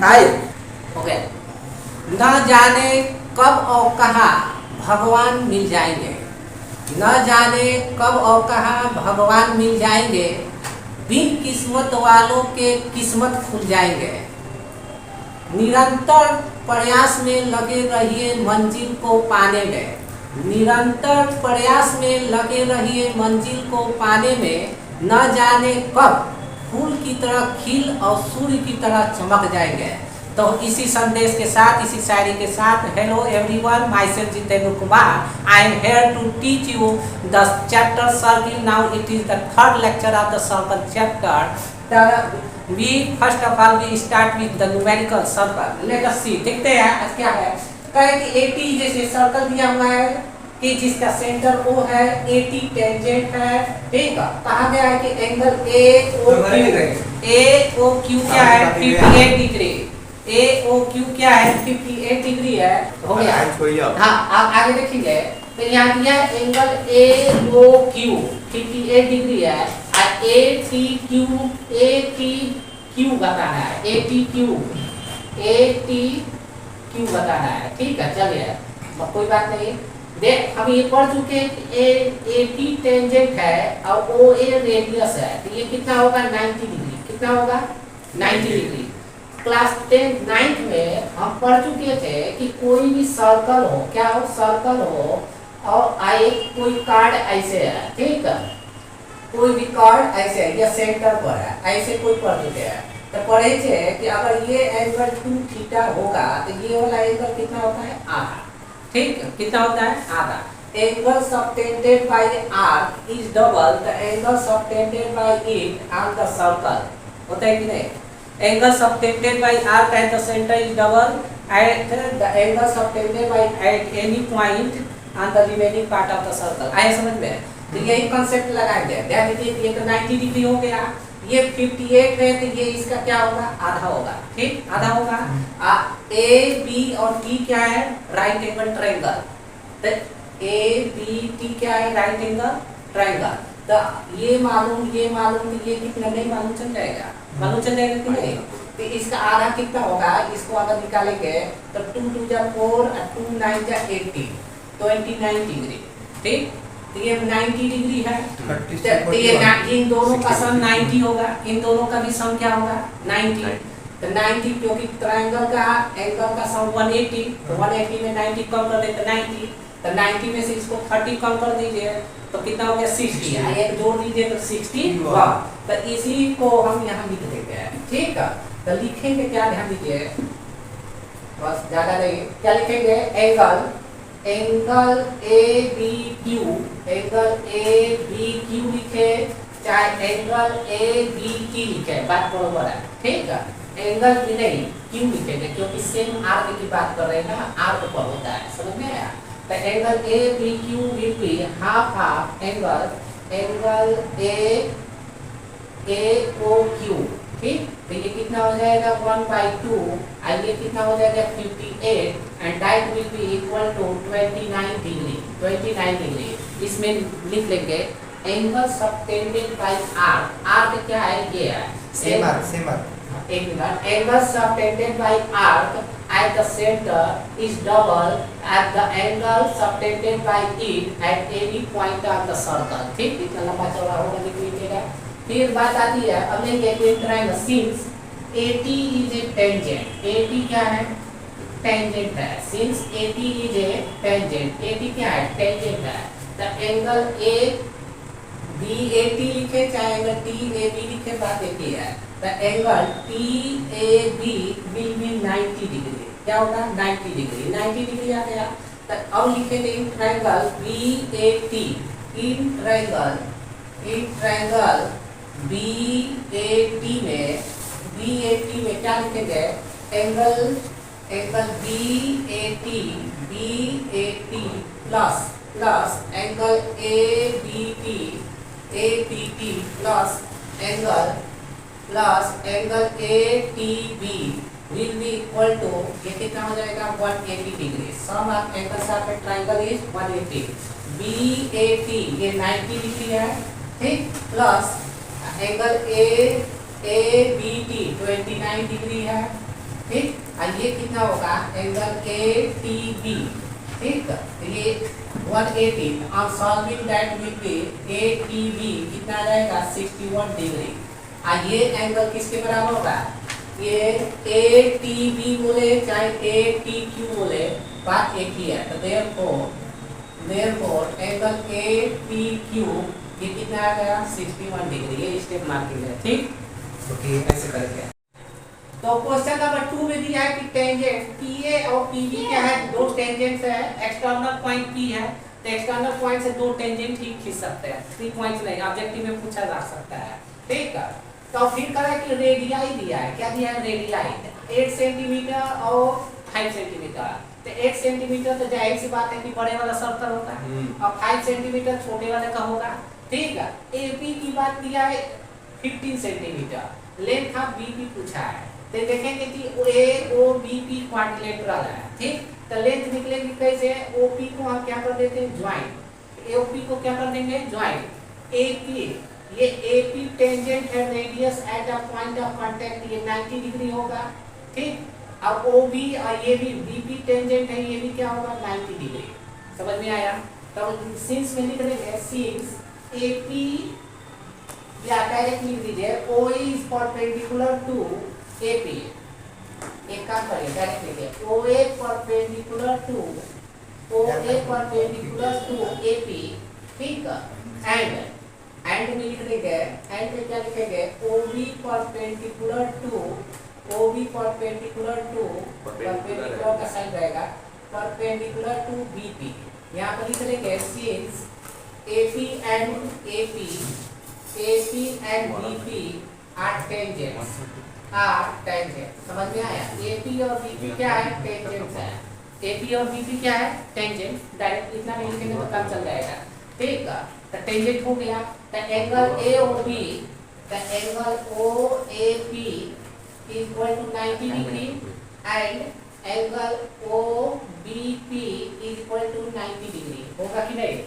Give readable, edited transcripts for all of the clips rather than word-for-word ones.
हाय okay. न जाने कब और कहाँ भगवान मिल जाएंगे, न जाने कब और कहाँ भगवान मिल जाएंगे, बिन किस्मत वालों के किस्मत खुल जाएंगे। निरंतर प्रयास में लगे रहिए मंजिल को पाने में, निरंतर प्रयास में लगे रहिए मंजिल को पाने में। न जाने कब फूल की तरह खिल और सूर्य की तरह चमक जाएंगे। तो इसी संदेश के साथ, इसी शायरी के साथ, hello everyone, myself Jitendra Kumar. I am here to teach you the chapter circle. Now it is the third lecture of the circle chapter. We first of all we start with the numerical circle. Let us see, देखते हैं आज क्या है। कहे कि 80 जैसे circle दिया हुआ है कि जिसका सेंटर O है, 80 टेंजेंट है, ठीक है। कहा गया है कि एंगल AOQ क्या है 58 डिग्री। AOQ क्या है 58 डिग्री है, हो गया। हाँ आगे देखेंगे तो यहाँ दिया एंगल AOQ 58 डिग्री है। ATQ बताना है, ATQ बताना है, ठीक है। चलिए कोई बात नहीं। देख हम ये पढ़ चुके हैं कि AT टेंजेंट है और OA रेडियस है, तो ये कितना होगा 90 डिग्री। कितना होगा 90 डिग्री। क्लास 10 9th में हम पढ़ चुके थे कि कोई भी सर्कल हो, क्या हो, सर्कल हो और कोई कार्ड ऐसे है, ठीक है। कोई भी कार्ड ऐसे है या सेंटर पर है, ऐसे कोई पढ़ चुके हैं। तो पढ़े थे कि अगर ये एंगल 2 थीटा होगा तो ये वाला एंगल कितना होता है आधा, ठीक है। कितना होता है आधा। Angle subtended by the arc is double the angle subtended bye it on the circle. होता है कि नहीं। Angle subtended by arc at the centre is double at the angle subtended by at any point on the remaining part of the circle. आए समझ में। तो यही concept लगाएंगे। ध्यान दीजिए ये तो 90 डिग्री हो गया, ये 58 है तो ये इसका क्या होगा आधा होगा, ठीक आधा होगा। A B और T क्या है राइट एंगल ट्रायंगल। तो A B T क्या है राइट एंगल ट्रायंगल। तो ये मालूम तो ये कितना नहीं मालूम चल जाएगा, मालूम चल जाएगा कि नहीं। तो इसका आधा कितना होगा, इसको अगर निकालेंगे तो 2 2 जा 4 और 2 9 जा 80 29 डिग्री, ठीक। तो ये 90 डिग्री है। तो ये इन दोनों का सम 90 होगा, इन दोनों का भी सम क्या होगा 90। तो 90 क्योंकि ट्रायंगल का एंगल का सम 180, तो 180 में 90 कम कर दे तो 90। तो 90 में से इसको 30 कम कर दीजिए तो कितना हो गया 60। एक जोड़ दीजिए तो 61। तो इसी को हम यहाँ लिख देते हैं, ठीक है। तो लिखेंगे क्या, ध्यान दीजिए बस ज्यादा नहीं। क्या लिखेंगे एंगल ABQ, एंगल ABQ लिखे चाहे एंगल ABQ लिखे, बात बराबर है, ठीक है। एंगल भी नहीं क्यों लिखेंगे क्योंकि सेम आर्क की बात कर रहे हैं ना, आर्क पर होता है, समझ में आया। तो angle ABQ will be half angle AOQ, ठीक। तो ये कितना हो जाएगा 1/2 और ये कितना हो जाएगा 58 and that will be equal to 29 degree. इसमें लिख लेंगे angle subtended by arc. Arc क्या है ये है सेम आर्क। एक minute. Angle subtended by arc at the center is double at the angle subtended by it at any point of the circle, ठीक। इतना लंबा चौड़ा होगा लिख लीजिएगा। फिर बात आती है अब लेंगे एक triangle since AT is a tangent. AT क्या है टेंजेंट है। Since AT is a tangent, AT क्या है टेंजेंट है। द एंगल BAT लिखे चाहे एंगल TAB लिखे, बात एक ही है। The angle TAB will be 90 degree. क्या होगा 90 डिग्री। 90 डिग्री आ गया। तो अब लिखेंगे in triangle BAT, in triangle BAT में क्या लिखेंगे angle BAT plus angle ABT plus angle ATB will be equal to ये कितना हो जाएगा 180 degree. Sum of angles of a triangle is 180। BAT ये 90 डिग्री है, ठीक, प्लस एंगल ABT 29 डिग्री है, ठीक। और ये कितना होगा एंगल ए टी बी, ठीक। ये 180 on solving that will be A T B कितना आ जाएगा 61 डिग्री। और ये एंगल किसके बराबर होगा, ये ए टी बी बोले चाहे ए टी क्यू बोले बात एक ही है। तो therefore angle A T Q ये कितना आ गया 61 डिग्री। ये स्टेप मार्किंग है, ठीक। ओके ऐसे करके तो क्वेश्चन नंबर 2 में दिया है कि टेंजेंट PA और PB क्या है, दो टेंजेंट्स है, एक्सटर्नल पॉइंट P है, तो एक्सटर्नल पॉइंट से दो टेंजेंट ही खींच सकते हैं, 3 पॉइंट्स नहीं, ऑब्जेक्टिव में पूछा जा सकता है, ठीक है। तो फिर करें कि रेडियाई दिया है, क्या दिया है रेडियाई 8 सेंटीमीटर और 5 सेंटीमीटर। तो 8 सेंटीमीटर तो जाहिर सी बात है कि बड़े वाला सर्कल होता है और 5 सेंटीमीटर छोटे वाले का होगा, ठीक है। AP की बात दिया है 15 सेंटीमीटर, लेंथ ऑफ BP पूछा है, तो देखेंगे कि AOBP क्वाड्रिलेटरल है, ठीक। तो लेंथ निकलेगी कैसे, OP को हम क्या कर देते हैं ज्वाइंट, AOP को क्या कर देंगे ज्वाइंट। AP ये AP टेंजेंट है radius at a point of contact, ये 90 डिग्री होगा, ठीक। अब OB और ये भी BP टेंजेंट है, ये भी क्या होगा 90 डिग्री। समझ में आया। तो सिंस में लिख देंगे सिंस AP या डायरेक्ट लिख दीजिए OE is perpendicular to AP। एक काम करिए डायरेक्ट लिखिए OA परपेंडिकुलर टू AP, ठीक है। एंड में लिख देंगे, एंड में क्या लिखेंगे OB परपेंडिकुलर टू परपेंडिकुलर का साइन रहेगा परपेंडिकुलर टू BP। यहाँ पर लिख देंगे since AP and BP are tangents, समझ में आया। AP और BP क्या है टेंजेंट्स है, AP और BP क्या है टेंजेंट, डायरेक्ट इतना नहीं लिखेंगे तो काम चल जाएगा, ठीक है। तो टेंजेंट हो गया, तो एंगल AOB, तो angle OAP is equal to 90 degree and angle OBP is equal to 90 degree, होगा कि नहीं,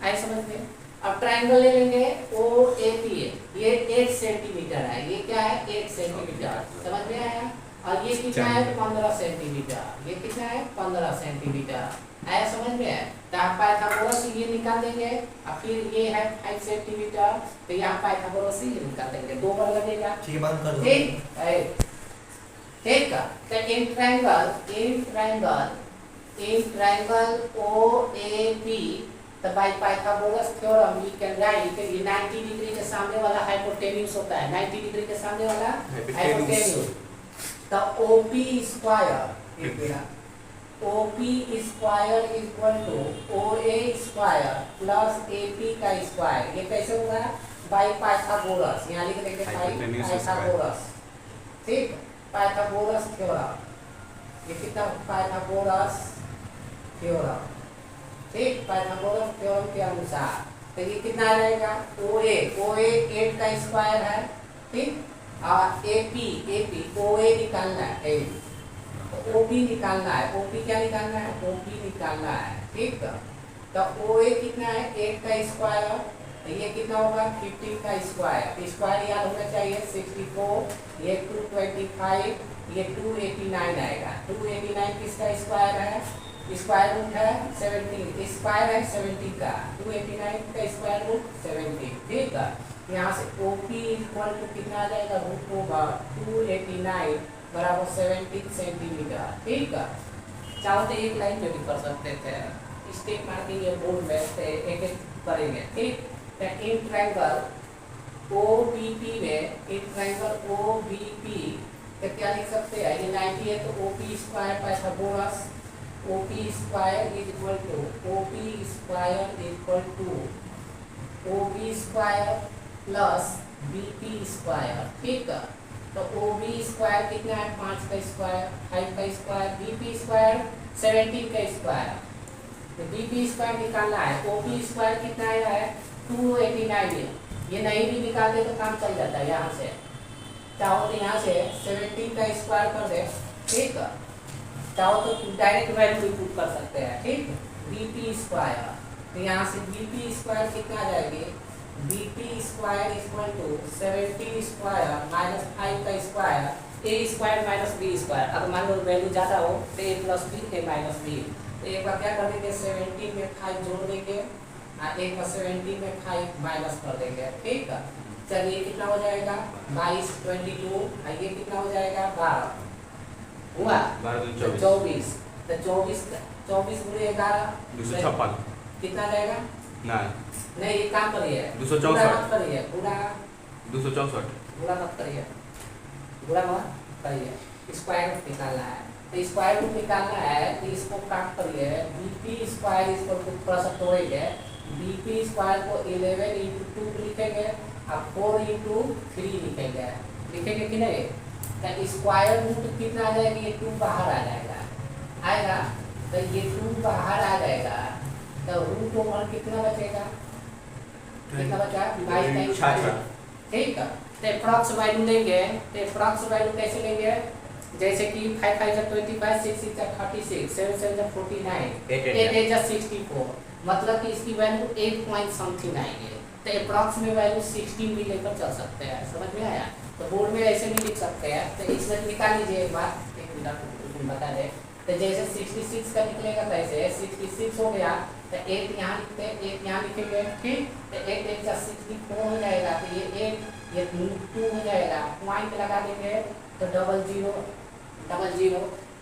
आए समझ में। अब ट्रायंगल ले लेंगे OAP, ये 8 सेंटीमीटर है, ये क्या है 8 सेंटीमीटर, समझ में आया। और ये कितना है 15 सेंटीमीटर, ये कितना है 15 सेंटीमीटर, आया समझ में। तो आप पाइथागोरस ये निकाल देंगे, और फिर ये है 5 सेंटीमीटर, तो यहाँ पाइथागोरस ये निकाल देंगे, 2 बार लगेगा, ठीक बंद कर दो, ठीक है। तो इन ट्रायंगल OAP, तो by Pythagoras theorem we can write कि 90 डिग्री के सामने वाला हाइपोटेन्यूज होता है, 90 डिग्री के सामने वाला हाइपोटेन्यूज। तो OP square is equal to OA square plus AP का स्क्वायर, ये कैसे होगा बाय पाइथागोरस, यहाँ लिख देंगे पाइथागोरस, ठीक। पाइथागोरस थ्योरम, ये कितना पाइथागोरस थ्योरम, ठीक। पाइथागोरस थ्योरम के अनुसार तो ये कितना आ जाएगा OA 8 का स्क्वायर है, ठीक। और AP OA निकालना है, OB निकालना है, OP क्या निकालना है OP निकालना है, ठीक। तो OA कितना है 8 का स्क्वायर, तो ये कितना होगा 15 का स्क्वायर, स्क्वायर याद होना चाहिए 64, ये 225, ये 289 आएगा। 289 किसका स्क्वायर है, स्क्वायर रूट है 17, स्क्वायर है 70 का, 289 का स्क्वायर रूट 70, ठीक है। यहाँ से OP इक्वल टू कितना आ जाएगा रूट होगा 289 बराबर 17 सेंटीमीटर, ठीक है। चाहो तो एक लाइन में भी कर सकते थे, स्टेप मार्किंग ये बोर्ड में एक एक करेंगे, ठीक। इन ट्रायंगल OBP में इन ट्रायंगल OBP तो क्या लिख सकते हैं, ये 90 है तो OP square Pythagoras OP square is equal to OB square plus BP square, ठीक है। तो OB स्क्वायर कितना है 5 का स्क्वायर, 5 का स्क्वायर, BP स्क्वायर 17 का स्क्वायर, तो BP स्क्वायर निकालना है। OB स्क्वायर कितना आया है 289, ये नहीं भी निकालते तो काम चल जाता है। यहाँ से चाहो तो यहाँ से 17 का स्क्वायर कर दे, ठीक है। चाहो तो डायरेक्ट वैल्यू पुट कर सकते हैं, ठीक। BP स्क्वायर, तो यहाँ से BP स्क्वायर कितना आ जाएगी BP square equal to 17 square minus 5 का square, A square minus B square. अगर मान लो वैल्यू ज़्यादा हो तो A plus B A minus B. तो एक बार क्या कर देंगे 17 में 5 जोड़ देंगे और एक बार 17 में 5 माइनस कर देंगे। ठीक है, चलिए कितना हो जाएगा 22 22 और ये कितना हो जाएगा 12 हुआ 24। तो 24 गुणे 11 256 कितना जाएगा? नहीं ये काम करिए 264 करिए पूरा 264 पूरा मत करिए स्क्वायर रूट निकालना है। तो स्क्वायर रूट निकालना है तो इसको काम करिए बीपी स्क्वायर इसको थोड़ा सा तोड़ेंगे। बीपी स्क्वायर को 11 × 2 लिखेंगे और 4 × 3 लिखेंगे कि नहीं? तो स्क्वायर रूट कितना आ जाएगा? ये 2 बाहर आ जाएगा तो ये 2 बाहर आ जाएगा तो रूट ओवर कितना बचेगा? कितना बचा? 22। ठीक है, तो एप्रॉक्स वैल्यू लेंगे। तो एप्रॉक्स वैल्यू कैसे लेंगे? जैसे कि 5 5 25 6 6 36 7 7 49 8 8 64 मतलब कि इसकी वैल्यू 8 पॉइंट समथिंग आएंगे। तो एप्रॉक्स में वैल्यू 16 भी लेकर चल सकते हैं। समझ में आया? तो बोर्ड में ऐसे भी लिख सकते हैं। तो इसमें निकाल लीजिए एक बार, एक मिनट बता दें। तो जैसे 66 का निकलेगा कैसे? 66 हो गया तो 8 यहाँ लिखते हैं 8 यहाँ लिखेंगे। ठीक, तो 8 8 64 हो जाएगा। तो ये 8 ये 2 हो जाएगा। पॉइंट लगा देंगे तो 00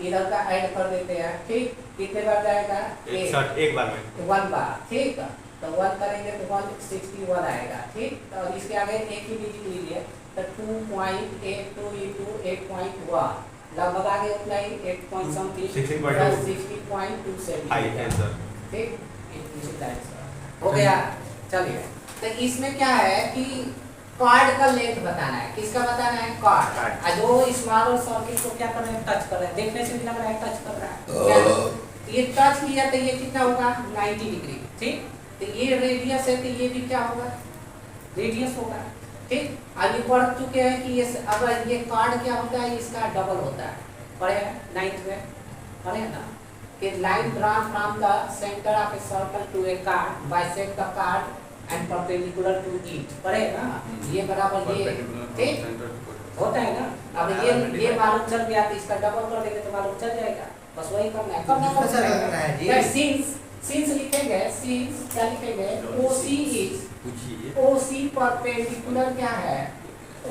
इधर का ऐड कर देते हैं। ठीक, कितने बार जाएगा? एक बार में 1 बार। ठीक, तो 1 करेंगे तो 161 आएगा। ठीक, तो इसके आगे एक ही डिजिट लीजिए तो 2.82 × 8.1 लगभग आगे उतना ही 8 पॉइंट समथिंग 60.27। ठीक, हो गया। चलिए, तो इसमें क्या है कि कार्ड का लेंथ बताना है। किसका बताना है? कार्ड। जो स्मॉलर सर्किट को क्या कर रहे हैं? टच कर रहे हैं। देखने से भी लग रहा है टच कर रहा है। ये टच किया तो ये कितना होगा? 90 डिग्री। ठीक, तो ये रेडियस है तो ये भी क्या होगा? रेडियस होगा। ठीक, अब ये पढ़ चुके हैं कि ये अगर ये कार्ड क्या होता है? इसका डबल होता है। पढ़े 9th में पढ़े ना कि line drawn from the centre of a circle to a chord bisect the chord and perpendicular to it. पढ़े ना? ये बराबर ये। ठीक, होता है ना? अब ये मालूम चल गया तो इसका डबल कर देंगे तो मालूम चल जाएगा। बस वही करना है। सिंस लिखेंगे, सिंस क्या लिखेंगे? OC परपेंडिकुलर क्या है?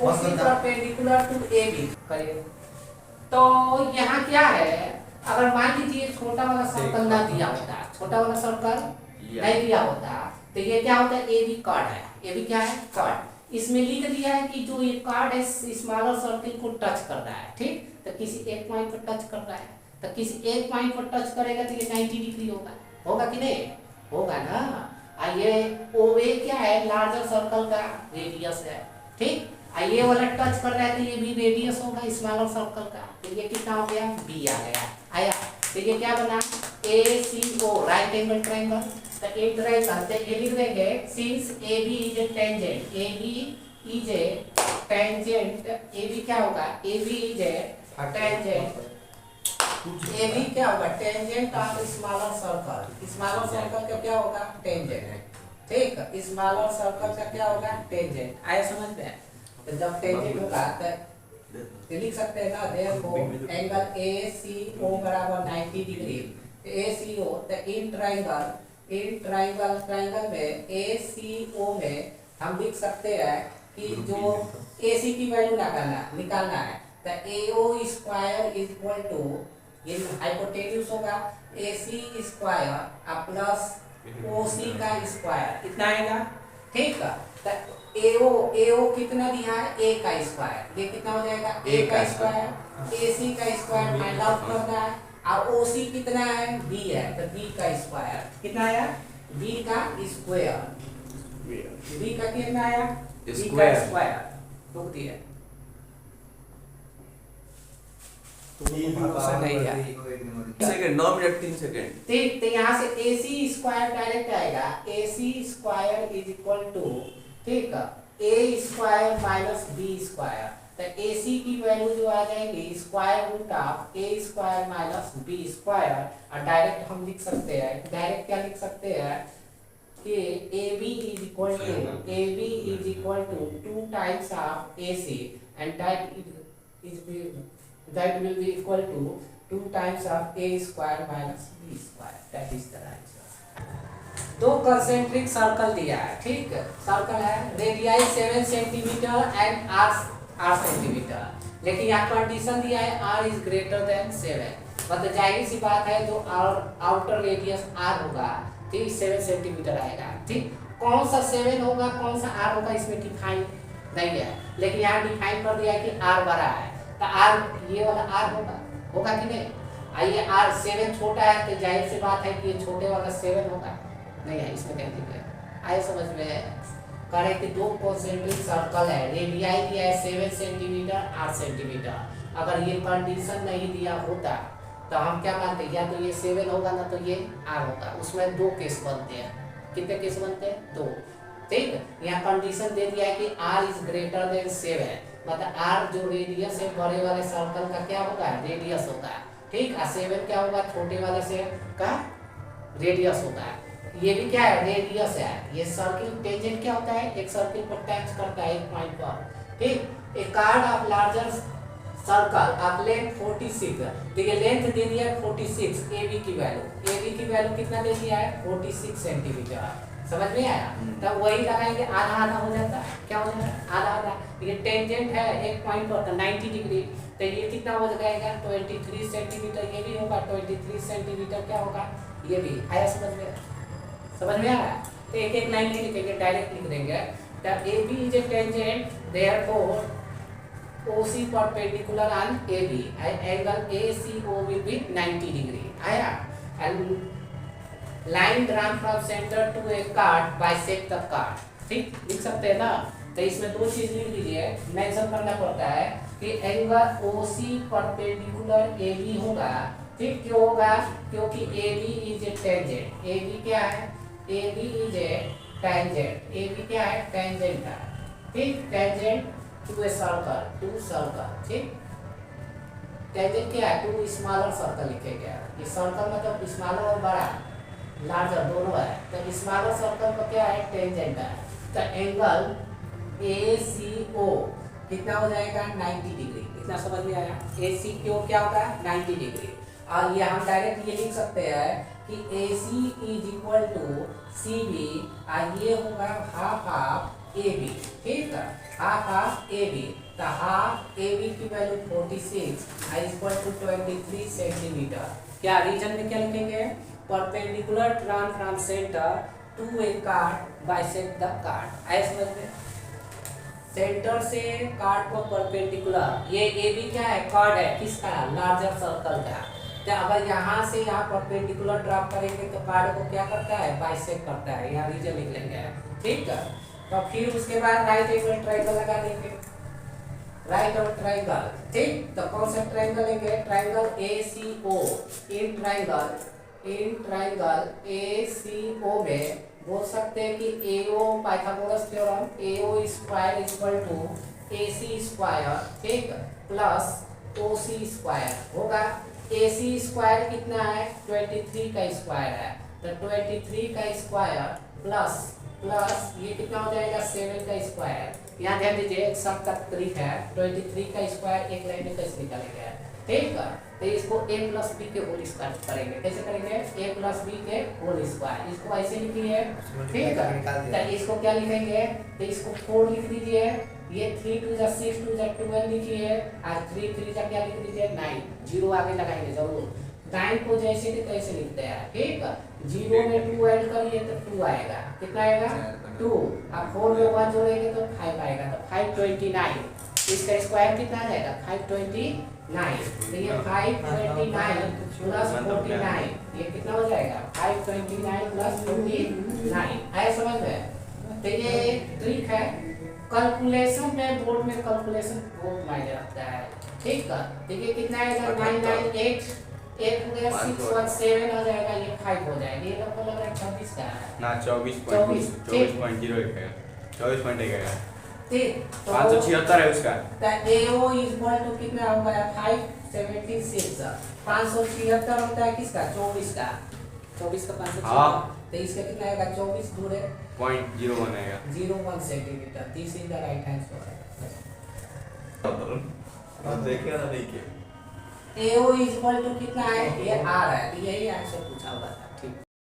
OC परपेंडिकुलर टू AB करिए। तो यहाँ क्या है? अगर मान लीजिए छोटा वाला सर्कल ना दिया होता, छोटा वाला सर्कल नहीं दिया होता तो ये क्या होता है? AB कार्ड है। AB क्या है? कार्ड। इसमें लिख दिया है कि जो ये कार्ड है स्मॉलर सर्कल को टच कर रहा है। ठीक, तो किसी एक पॉइंट पर टच कर रहा है तो किसी एक पॉइंट पर टच करेगा तो ये 90 डिग्री होगा कि नहीं? होगा ना? ये OA क्या है? लार्जर सर्कल का रेडियस है। ठीक, ये वाला टच कर रहा है तो ये भी रेडियस होगा स्मॉलर सर्कल का। तो ये कितना हो गया? B आ गया। आया तो ये क्या बना? ACO right angle triangle. तो एक ट्रायंगल तो ये लिख देंगे since AB is a tangent. AB is a tangent. AB क्या होगा? AB is a tangent. AB क्या होगा? Tangent of smaller circle. Smaller circle का क्या होगा? टेंजेंट। ठीक, स्मॉलर सर्कल का क्या होगा? टेंजेंट। आया समझ में? तो जब टेंजेंट होगा तो लिख सकते हैं ना देखो एंगल ACO बराबर 90 डिग्री। ACO तो इन ट्रायंगल में ACO में हम लिख सकते हैं कि जो AC की वैल्यू निकालना है तो AO square is equal to ये हाइपोटेन्यूज होगा AC स्क्वायर प्लस OC का स्क्वायर कितना आएगा। ठीक है, तो AO कितना दिया है? A का स्क्वायर। ये कितना हो जाएगा? A का स्क्वायर। AC का स्क्वायर फाइंड आउट करना है और OC कितना है? B है तो B का स्क्वायर कितना आया? B का स्क्वायर। B का कितना आया? B का स्क्वायर। तो दिया सेकंड 9 मिनट 3 सेकंड। ठीक, तो यहाँ से AC स्क्वायर डायरेक्ट आएगा। AC square is equal to ठीक है A square minus B square. तो AC की वैल्यू जो आ जाएगी square root of A square minus B square. और डायरेक्ट हम लिख सकते हैं, डायरेक्ट क्या लिख सकते हैं कि AB is equal to 2 times of AC and that that will be equal to 2 times of a square minus b square. That is the answer. दो कंसेंट्रिक सर्कल दिया है, ठीक है, सर्कल है, radii 7 centimetre and r centimetre, लेकिन यहाँ condition दिया है r इज ग्रेटर देन 7, मतलब जाहिर सी बात है जो आउटर रेडियस r होगा, ठीक, 7 सेंटीमीटर आएगा, ठीक, कौन सा 7 होगा कौन सा r होगा इसमें डिफाइन नहीं है, लेकिन यहाँ डिफाइन कर दिया है कि r बड़ा है, तो r ये वाला r होगा कि नहीं, आइए r 7 छोटा है तो जाहिर सी बात है कि ये छोटे वाला 7 होगा, नहीं है, इसमें कह दीजिए, आए समझ में, करे कि दो कॉन्सेंट्रिक सर्कल है, रेडियाई दिया है 7 सेंटीमीटर 8 सेंटीमीटर, अगर ये कंडीशन नहीं दिया होता तो हम क्या मानते, या तो ये 7 होगा ना तो ये r होगा, उसमें दो केस बनते हैं, कितने केस बनते हैं, दो, ठीक, यहाँ कंडीशन दे दिया है कि r इज ग्रेटर देन 7, मतलब r जो रेडियस है बड़े वाले सर्कल का क्या होगा, रेडियस होगा, ठीक, और 7 क्या होगा, छोटे वाले से का रेडियस होता है, ये भी क्या है, रेडियस है, ये सर्किल टेंजेंट क्या होता है, एक सर्किल पर टच करता है एक पॉइंट पर, ठीक, a chord of larger circle of length 46, तो ये लेंथ दे दिया है 46, AB की वैल्यू कितना दे दिया है 46 सेंटीमीटर, समझ में आया, तब वही लगाएंगे, आधा आधा हो जाता है, क्या हो जाता है, आधा आधा, ये टेंजेंट है एक पॉइंट पर तो 90 डिग्री, तो ये कितना हो जाएगा 23 सेंटीमीटर, ये भी होगा 23 सेंटीमीटर, क्या होगा, ये भी आया, समझ में आ रहा है, तो एक एक लाइन लिखेंगे, डायरेक्ट लिख देंगे, the AB is a tangent, therefore OC perpendicular on AB, angle ACO will be 90 degree, आया, and line drawn from center to a card bisect the card, ठीक, लिख सकते हैं ना, तो इसमें दो चीज लिख दीजिए, मेंशन करना पड़ता है कि एंगल OC परपेंडिकुलर AB होगा, ठीक, क्यों होगा, क्योंकि AB is a tangent, AB क्या है, AB is a tangent, AB क्या है, टेंजेंट है, ठीक, टेंजेंट टू ए सर्कल, ठीक, टेंजेंट क्या है, टू स्मॉलर सर्कल लिखेंगे, ये सर्कल मतलब स्मॉलर और बड़ा, लार्जर दोनों है, तो स्मॉलर सर्कल का क्या है, टेंजेंट है, तो एंगल ACO कितना हो जाएगा 90 डिग्री, इतना समझ में आया, ACO क्या होगा 90 डिग्री, और ये हम डायरेक्ट ये लिख सकते हैं कि AC is equal to CB, और ये होगा हाफ AB, ठीक है, हाफ AB, तो हाफ AB की वैल्यू 46 इक्वल टू 23 सेंटीमीटर, क्या रीजन में क्या लिखेंगे, perpendicular drawn from centre to a chord bisect the chord, ऐसे समझ में, सेंटर से कार्ड को परपेंडिकुलर, ये AB क्या है, कार्ड है, किसका, लार्जर सर्कल का, तो अगर यहाँ से यहाँ परपेंडिकुलर ड्रॉप करेंगे तो कार्ड को क्या करता है, बाइसेक्ट करता है, यहाँ रीजन लिख लेंगे, ठीक है, तो फिर उसके बाद राइट एंगल ट्रायंगल लगा देंगे, राइट एंगल ट्रायंगल, ठीक, तो कौन सा ट्रायंगल लेंगे, triangle ACO, in triangle ACO में बोल सकते हैं कि AO Pythagoras theorem, AO square equal to AC square, ठीक, प्लस OC स्क्वायर होगा, AC स्क्वायर कितना है 23 का स्क्वायर है, तो 23 का स्क्वायर प्लस ये कितना हो जाएगा 7 का स्क्वायर, यहाँ ध्यान दीजिए एक सब का ट्रिक है, 23 का स्क्वायर एक लाइन में कैसे निकालेंगे, ठीक है, तो इसको a प्लस बी के होल स्क्वायर करेंगे, कैसे करेंगे, a प्लस बी के होल स्क्वायर, इसको ऐसे लिखिए, ठीक है, तो इसको क्या लिखेंगे, तो इसको 4 लिख दीजिए, ये 3 2 जा 6 2 जा 12 लिखिए, और 3 3 जा क्या लिख दीजिए 9, जीरो आगे लगाएंगे जरूर, 9 को जैसे कि तैसे लिखते हैं, ठीक है, 0 में 2 ऐड करिए तो 2 आएगा, कितना आएगा 2, अब 4 में 1 जोड़ेंगे तो 5 आएगा, तो 529, इसका स्क्वायर कितना आ जाएगा 529, तो ये 529 प्लस 49, ये कितना हो जाएगा 529 प्लस 49, आया समझ में, तो ये ट्रिक है, कैलकुलेशन में बोर्ड में कैलकुलेशन बहुत मायने रखता है, ठीक है, देखिए कितना आएगा 998, 8 हो गया 6 1 7 हो जाएगा, ये 5 हो जाएगा, ये लगभग लग रहा है 26 का है ना 24.01 है, 24.1 है, ठीक, तो 576 है उसका, तो AO इक्वल टू कितना होगा 576, 576 होता है किसका 24 का 576, हाँ, तो इसका कितना आएगा 24 दूर है 0.01 आएगा, 01 centimetre, this is the right answer. हाँ देखे ना नहीं के AO इज इक्वल टू कितना है, ये आर है, तो यही आंसर पूछा हुआ था।